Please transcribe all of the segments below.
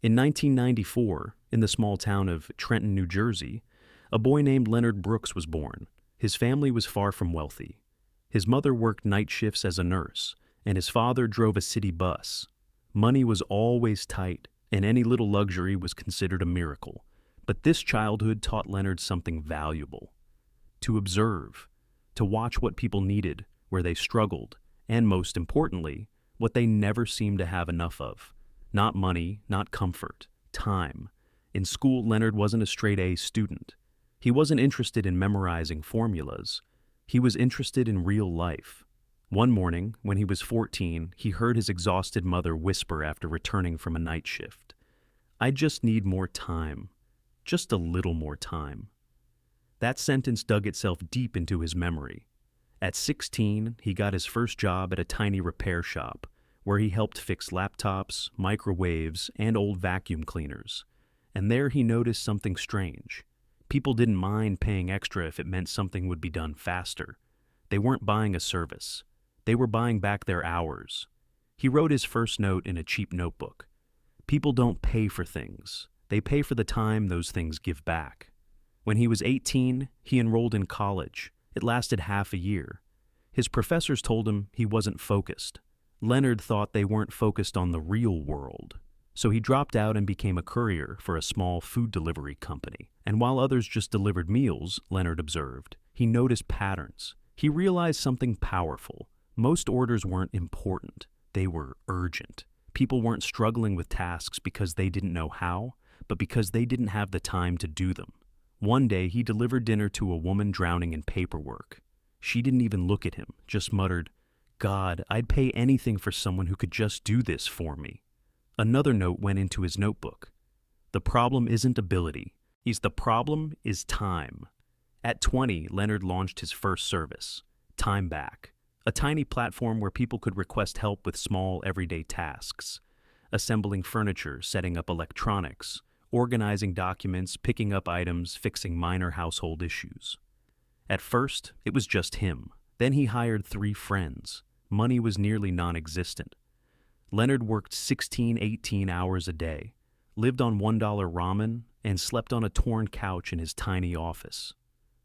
In 1994, in the small town of Trenton, New Jersey, a boy named Leonard Brooks was born. His family was far from wealthy. His mother worked night shifts as a nurse, and his father drove a city bus. Money was always tight, and any little luxury was considered a miracle. But this childhood taught Leonard something valuable: to observe, to watch what people needed, where they struggled, and most importantly, what they never seemed to have enough of. Not money, not comfort, time. In school, Leonard wasn't a straight-A student. He wasn't interested in memorizing formulas. He was interested in real life. One morning, when he was 14, he heard his exhausted mother whisper after returning from a night shift, "I just need more time. Just a little more time." That sentence dug itself deep into his memory. At 16, he got his first job at a tiny repair shop, where he helped fix laptops, microwaves, and old vacuum cleaners. And there he noticed something strange. People didn't mind paying extra if it meant something would be done faster. They weren't buying a service. They were buying back their hours. He wrote his first note in a cheap notebook. People don't pay for things. They pay for the time those things give back. When he was 18, he enrolled in college. It lasted half a year. His professors told him he wasn't focused. Leonard thought they weren't focused on the real world. So he dropped out and became a courier for a small food delivery company. And while others just delivered meals, Leonard observed, he noticed patterns. He realized something powerful. Most orders weren't important. They were urgent. People weren't struggling with tasks because they didn't know how, but because they didn't have the time to do them. One day, he delivered dinner to a woman drowning in paperwork. She didn't even look at him, just muttered, "God, I'd pay anything for someone who could just do this for me." Another note went into his notebook. The problem isn't ability. The problem is time. At 20, Leonard launched his first service, Time Back, a tiny platform where people could request help with small, everyday tasks: assembling furniture, setting up electronics, organizing documents, picking up items, fixing minor household issues. At first, it was just him. Then he hired 3 friends. Money was nearly non-existent. Leonard worked 16, 18 hours a day, lived on $1 ramen, and slept on a torn couch in his tiny office.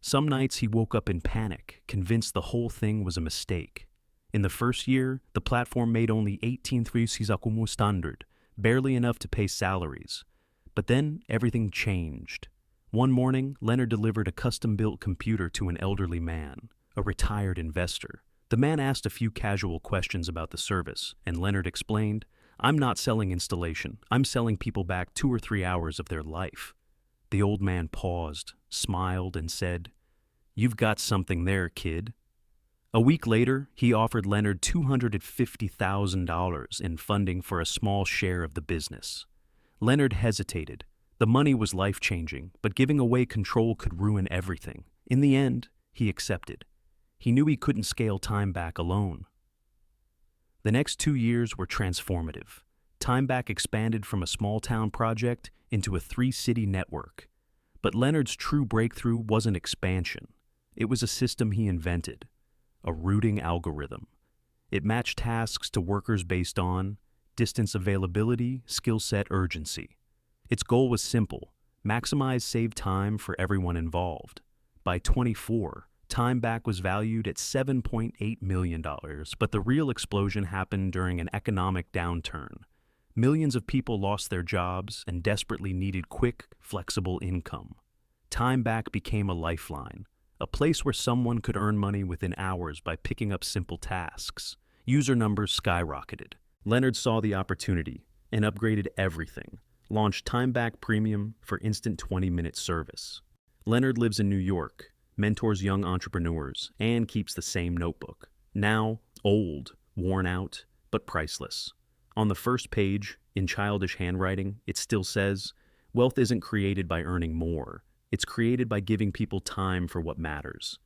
Some nights he woke up in panic, convinced the whole thing was a mistake. In the first year, the platform made only 18,000 como standard, barely enough to pay salaries. But then everything changed. One morning, Leonard delivered a custom-built computer to an elderly man, a retired investor. The man asked a few casual questions about the service, and Leonard explained, "I'm not selling installation. I'm selling people back 2 or 3 hours of their life." The old man paused, smiled, and said, "You've got something there, kid." A week later, he offered Leonard $250,000 in funding for a small share of the business. Leonard hesitated. The money was life-changing, but giving away control could ruin everything. In the end, he accepted. He knew he couldn't scale Time Back alone. The next 2 years were transformative. Time Back expanded from a small-town project into a 3-city network. But Leonard's true breakthrough wasn't expansion. It was a system he invented, a routing algorithm. It matched tasks to workers based on distance availability, skill set, urgency. Its goal was simple: maximize saved time for everyone involved. By 24, Time Back was valued at $7.8 million, but the real explosion happened during an economic downturn. Millions of people lost their jobs and desperately needed quick, flexible income. Time Back became a lifeline, a place where someone could earn money within hours by picking up simple tasks. User numbers skyrocketed. Leonard saw the opportunity and upgraded everything. Launched Time Back Premium for instant 20-minute service. Leonard lives in New York, mentors young entrepreneurs, and keeps the same notebook. Now, old, worn out, but priceless. On the first page, in childish handwriting, it still says, "Wealth isn't created by earning more. It's created by giving people time for what matters."